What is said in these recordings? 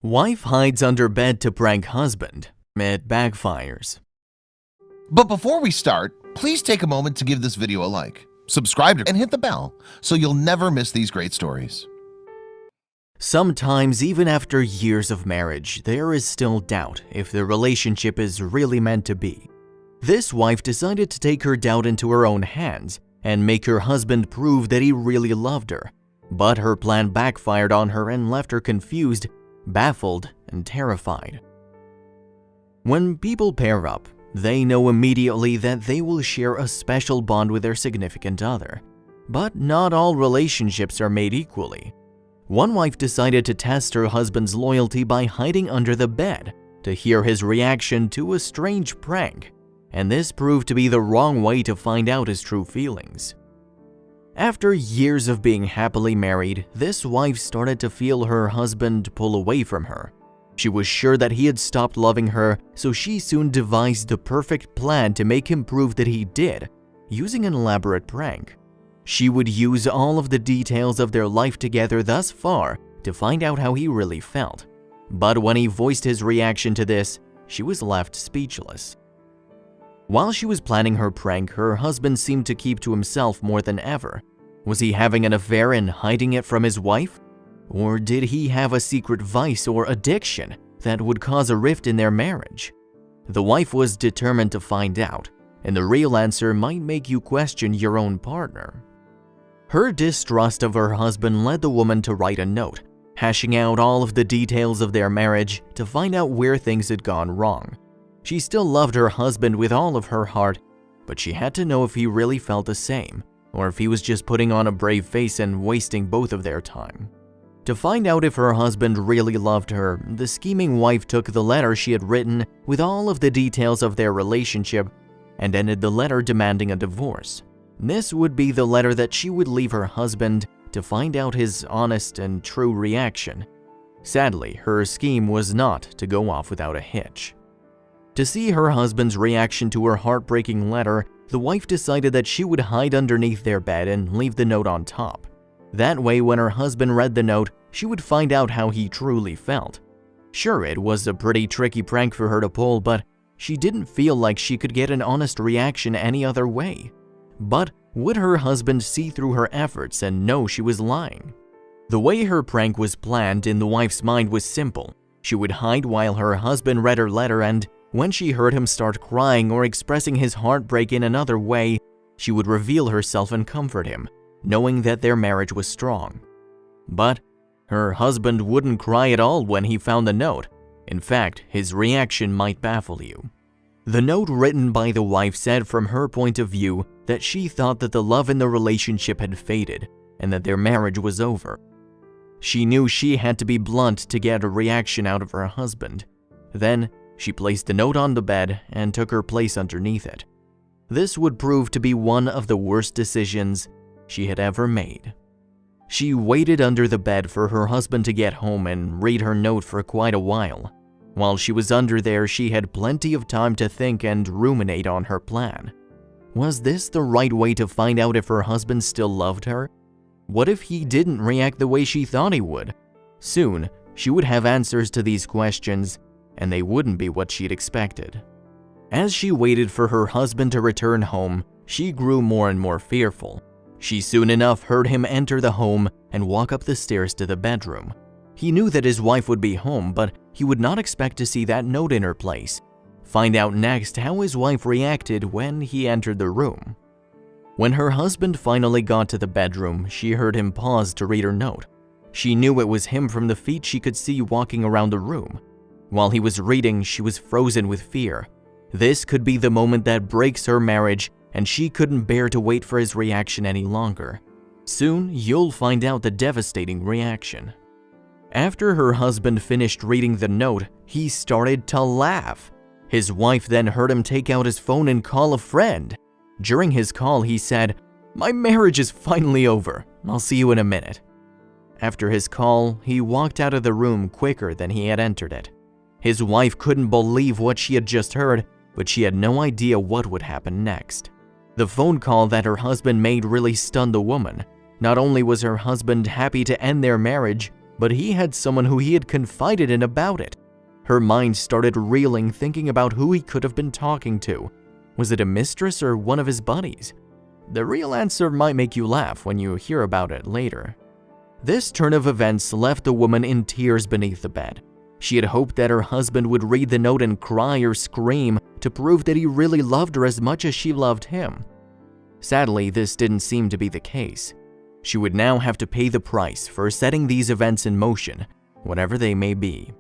Wife hides under bed to prank husband. It backfires. But before we start, please take a moment to give this video a like, subscribe and hit the bell so you'll never miss these great stories. Sometimes, even after years of marriage, there is still doubt if the relationship is really meant to be. This wife decided to take her doubt into her own hands and make her husband prove that he really loved her. But her plan backfired on her and left her confused, baffled, and terrified. When people pair up, they know immediately that they will share a special bond with their significant other. But not all relationships are made equally. One wife decided to test her husband's loyalty by hiding under the bed to hear his reaction to a strange prank, and this proved to be the wrong way to find out his true feelings. After years of being happily married, this wife started to feel her husband pull away from her. She was sure that he had stopped loving her, so she soon devised the perfect plan to make him prove that he did, using an elaborate prank. She would use all of the details of their life together thus far to find out how he really felt. But when he voiced his reaction to this, she was left speechless. While she was planning her prank, her husband seemed to keep to himself more than ever. Was he having an affair and hiding it from his wife? Or did he have a secret vice or addiction that would cause a rift in their marriage? The wife was determined to find out, and the real answer might make you question your own partner. Her distrust of her husband led the woman to write a note, hashing out all of the details of their marriage to find out where things had gone wrong. She still loved her husband with all of her heart, but she had to know if he really felt the same, or if he was just putting on a brave face and wasting both of their time. To find out if her husband really loved her, the scheming wife took the letter she had written with all of the details of their relationship and ended the letter demanding a divorce. This would be the letter that she would leave her husband to find out his honest and true reaction. Sadly, her scheme was not to go off without a hitch. To see her husband's reaction to her heartbreaking letter, the wife decided that she would hide underneath their bed and leave the note on top. That way, when her husband read the note, she would find out how he truly felt. Sure, it was a pretty tricky prank for her to pull, but she didn't feel like she could get an honest reaction any other way. But would her husband see through her efforts and know she was lying? The way her prank was planned in the wife's mind was simple. She would hide while her husband read her letter, and when she heard him start crying or expressing his heartbreak in another way, she would reveal herself and comfort him, knowing that their marriage was strong. But her husband wouldn't cry at all when he found the note. In fact, his reaction might baffle you. The note written by the wife said from her point of view that she thought that the love in the relationship had faded and that their marriage was over. She knew she had to be blunt to get a reaction out of her husband. Then she placed the note on the bed and took her place underneath it. This would prove to be one of the worst decisions she had ever made. She waited under the bed for her husband to get home and read her note for quite a while. While she was under there, she had plenty of time to think and ruminate on her plan. Was this the right way to find out if her husband still loved her? What if he didn't react the way she thought he would? Soon, she would have answers to these questions, and they wouldn't be what she'd expected. As she waited for her husband to return home, she grew more and more fearful. She soon enough heard him enter the home and walk up the stairs to the bedroom. He knew that his wife would be home, but he would not expect to see that note in her place. Find out next how his wife reacted when he entered the room. When her husband finally got to the bedroom, she heard him pause to read her note. She knew it was him from the feet she could see walking around the room. While he was reading, she was frozen with fear. This could be the moment that breaks her marriage, and she couldn't bear to wait for his reaction any longer. Soon, you'll find out the devastating reaction. After her husband finished reading the note, he started to laugh. His wife then heard him take out his phone and call a friend. During his call, he said, "My marriage is finally over. I'll see you in a minute." After his call, he walked out of the room quicker than he had entered it. His wife couldn't believe what she had just heard, but she had no idea what would happen next. The phone call that her husband made really stunned the woman. Not only was her husband happy to end their marriage, but he had someone who he had confided in about it. Her mind started reeling, thinking about who he could have been talking to. Was it a mistress or one of his buddies? The real answer might make you laugh when you hear about it later. This turn of events left the woman in tears beneath the bed. She had hoped that her husband would read the note and cry or scream to prove that he really loved her as much as she loved him. Sadly, this didn't seem to be the case. She would now have to pay the price for setting these events in motion, whatever they may be.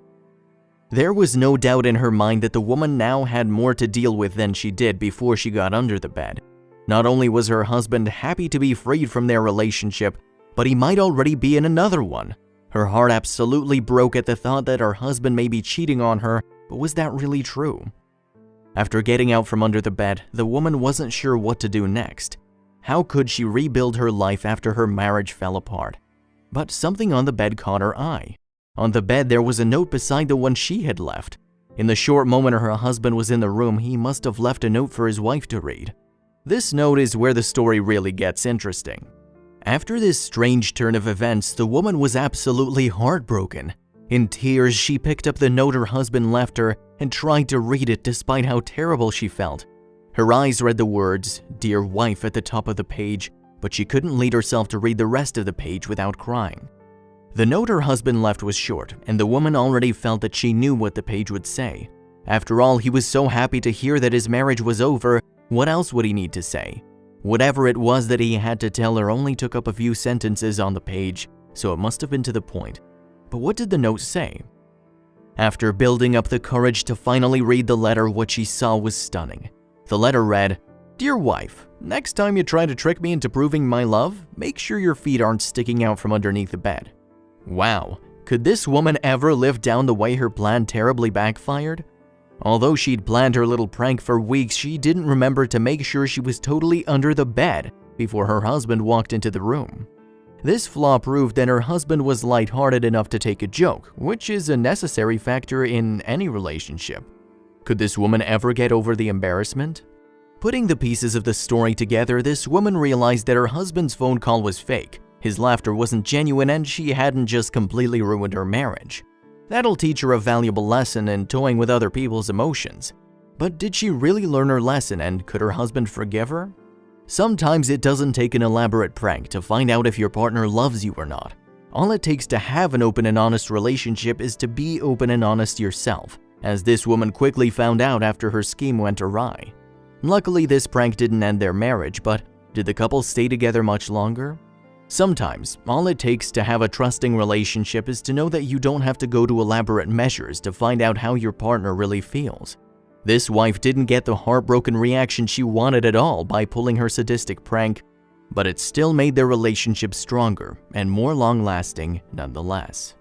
There was no doubt in her mind that the woman now had more to deal with than she did before she got under the bed. Not only was her husband happy to be freed from their relationship, but he might already be in another one. Her heart absolutely broke at the thought that her husband may be cheating on her, but was that really true? After getting out from under the bed, the woman wasn't sure what to do next. How could she rebuild her life after her marriage fell apart? But something on the bed caught her eye. On the bed, there was a note beside the one she had left. In the short moment her husband was in the room, he must have left a note for his wife to read. This note is where the story really gets interesting. After this strange turn of events, the woman was absolutely heartbroken. In tears, she picked up the note her husband left her and tried to read it despite how terrible she felt. Her eyes read the words, "Dear wife," at the top of the page, but she couldn't lead herself to read the rest of the page without crying. The note her husband left was short, and the woman already felt that she knew what the page would say. After all, he was so happy to hear that his marriage was over. What else would he need to say? Whatever it was that he had to tell her only took up a few sentences on the page, so it must have been to the point. But what did the note say? After building up the courage to finally read the letter, what she saw was stunning. The letter read, "Dear wife, next time you try to trick me into proving my love, make sure your feet aren't sticking out from underneath the bed." Wow, could this woman ever live down the way her plan terribly backfired? Although she'd planned her little prank for weeks, she didn't remember to make sure she was totally under the bed before her husband walked into the room. This flaw proved that her husband was lighthearted enough to take a joke, which is a necessary factor in any relationship. Could this woman ever get over the embarrassment? Putting the pieces of the story together, this woman realized that her husband's phone call was fake, his laughter wasn't genuine, and she hadn't just completely ruined her marriage. That'll teach her a valuable lesson in toying with other people's emotions. But did she really learn her lesson, and could her husband forgive her? Sometimes it doesn't take an elaborate prank to find out if your partner loves you or not. All it takes to have an open and honest relationship is to be open and honest yourself, as this woman quickly found out after her scheme went awry. Luckily, this prank didn't end their marriage, but did the couple stay together much longer? Sometimes, all it takes to have a trusting relationship is to know that you don't have to go to elaborate measures to find out how your partner really feels. This wife didn't get the heartbroken reaction she wanted at all by pulling her sadistic prank, but it still made their relationship stronger and more long-lasting nonetheless.